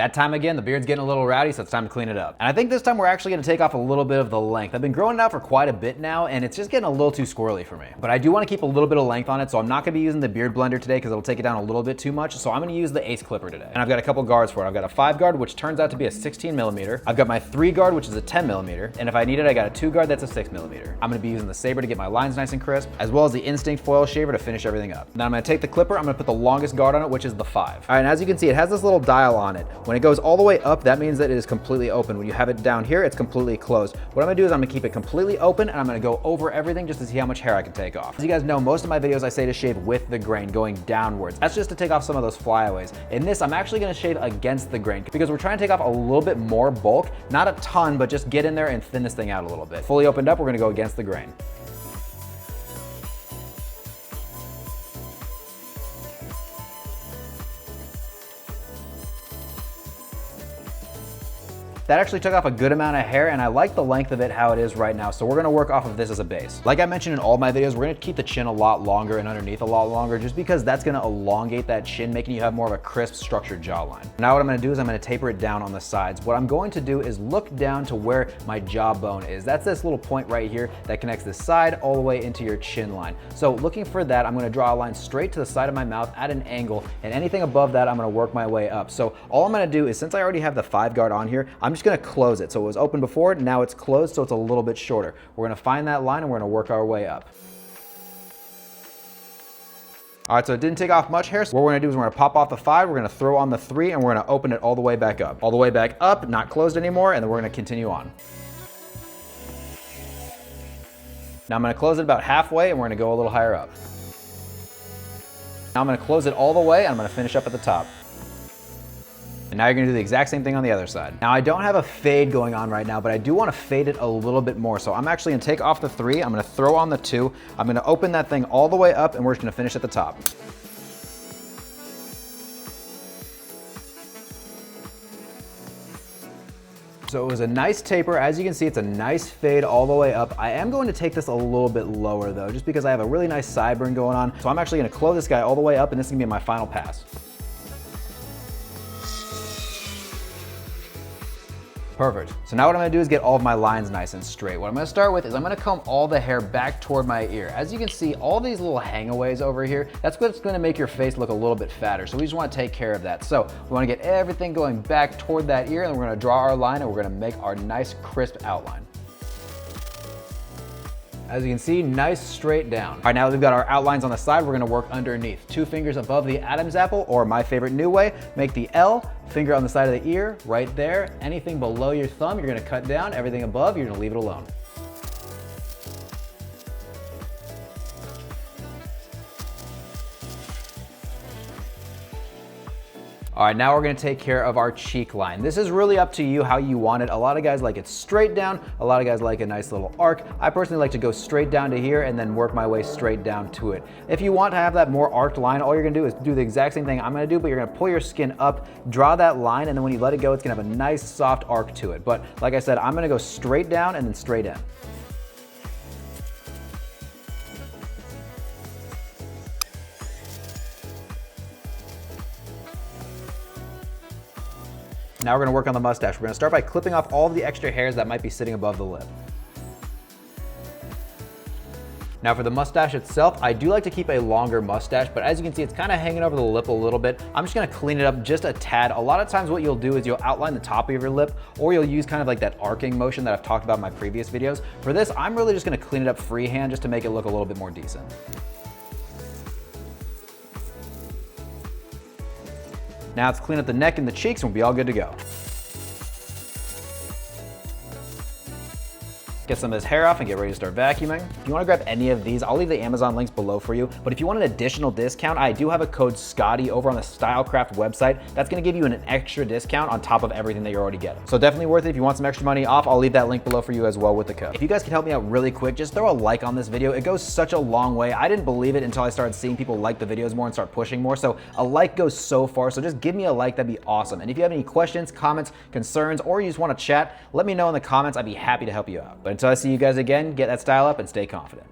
That time again, the beard's getting a little rowdy, so it's time to clean it up. And I think this time we're actually gonna take off a little bit of the length. I've been growing it out for quite a bit now, and it's just getting a little too squirrely for me. But I do wanna keep a little bit of length on it, so I'm not gonna be using the beard blender today because it'll take it down a little bit too much. So I'm gonna use the Ace Clipper today. And I've got a couple guards for it. I've got a 5 guard, which turns out to be a 16 millimeter. I've got my 3 guard, which is a 10 millimeter. And if I need it, I got a 2 guard that's a 6 millimeter. I'm gonna be using the saber to get my lines nice and crisp, as well as the Instinct foil shaver to finish everything up. Now I'm gonna take the clipper, I'm gonna put the longest guard on it, which is the 5. All right, and as you can see, it has this little dial on it. When it goes all the way up, that means that it is completely open. When you have it down here, it's completely closed. What I'm gonna do is I'm gonna keep it completely open, and I'm gonna go over everything just to see how much hair I can take off. As you guys know, most of my videos I say to shave with the grain, going downwards. That's just to take off some of those flyaways. In this, I'm actually gonna shave against the grain because we're trying to take off a little bit more bulk, not a ton, but just get in there and thin this thing out a little bit. Fully opened up, we're gonna go against the grain. That actually took off a good amount of hair, and I like the length of it how it is right now, so we're gonna work off of this as a base. Like I mentioned in all my videos, we're gonna keep the chin a lot longer and underneath a lot longer just because that's gonna elongate that chin, making you have more of a crisp, structured jawline. Now what I'm gonna do is I'm gonna taper it down on the sides. What I'm going to do is look down to where my jawbone is. That's this little point right here that connects this side all the way into your chin line. So looking for that, I'm gonna draw a line straight to the side of my mouth at an angle, and anything above that, I'm gonna work my way up. So all I'm gonna do is, since I already have the 5 guard on here, I'm just gonna close it. So it was open before, now it's closed, so it's a little bit shorter. We're gonna find that line and we're gonna work our way up. All right, so it didn't take off much hair. So what we're gonna do is we're gonna pop off the 5, we're gonna throw on the 3, and we're gonna open it all the way back up. All the way back up, not closed anymore, and then we're gonna continue on. Now I'm gonna close it about halfway, and we're gonna go a little higher up. Now I'm gonna close it all the way, and I'm gonna finish up at the top. And now you're gonna do the exact same thing on the other side. Now I don't have a fade going on right now, but I do wanna fade it a little bit more. So I'm actually gonna take off the 3, I'm gonna throw on the 2, I'm gonna open that thing all the way up, and we're just gonna finish at the top. So it was a nice taper. As you can see, it's a nice fade all the way up. I am going to take this a little bit lower though, just because I have a really nice sideburn going on. So I'm actually gonna close this guy all the way up, and this is gonna be my final pass. Perfect. So now what I'm gonna do is get all of my lines nice and straight. What I'm gonna start with is I'm gonna comb all the hair back toward my ear. As you can see, all these little hangaways over here, that's what's gonna make your face look a little bit fatter. So we just wanna take care of that. So we wanna get everything going back toward that ear, and then we're gonna draw our line, and we're gonna make our nice crisp outline. As you can see, nice straight down. All right, now that we've got our outlines on the side, we're gonna work underneath. 2 fingers above the Adam's apple, or my favorite new way, make the L, finger on the side of the ear, right there. Anything below your thumb, you're gonna cut down. Everything above, you're gonna leave it alone. All right, now we're gonna take care of our cheek line. This is really up to you how you want it. A lot of guys like it straight down. A lot of guys like a nice little arc. I personally like to go straight down to here and then work my way straight down to it. If you want to have that more arced line, all you're gonna do is do the exact same thing I'm gonna do, but you're gonna pull your skin up, draw that line, and then when you let it go, it's gonna have a nice soft arc to it. But like I said, I'm gonna go straight down and then straight in. Now we're gonna work on the mustache. We're gonna start by clipping off all of the extra hairs that might be sitting above the lip. Now for the mustache itself, I do like to keep a longer mustache, but as you can see, it's kind of hanging over the lip a little bit. I'm just gonna clean it up just a tad. A lot of times what you'll do is you'll outline the top of your lip, or you'll use kind of like that arcing motion that I've talked about in my previous videos. For this, I'm really just gonna clean it up freehand just to make it look a little bit more decent. Now let's clean up the neck and the cheeks, and we'll be all good to go. Get some of this hair off and get ready to start vacuuming. If you want to grab any of these, I'll leave the Amazon links below for you. But if you want an additional discount, I do have a code Scotty over on the Stylecraft website. That's going to give you an extra discount on top of everything that you're already getting. So definitely worth it. If you want some extra money off, I'll leave that link below for you as well with the code. If you guys could help me out really quick, just throw a like on this video. It goes such a long way. I didn't believe it until I started seeing people like the videos more and start pushing more. So a like goes so far. So just give me a like. That'd be awesome. And if you have any questions, comments, concerns, or you just want to chat, let me know in the comments. I'd be happy to help you out. But until I see you guys again, get that style up and stay confident.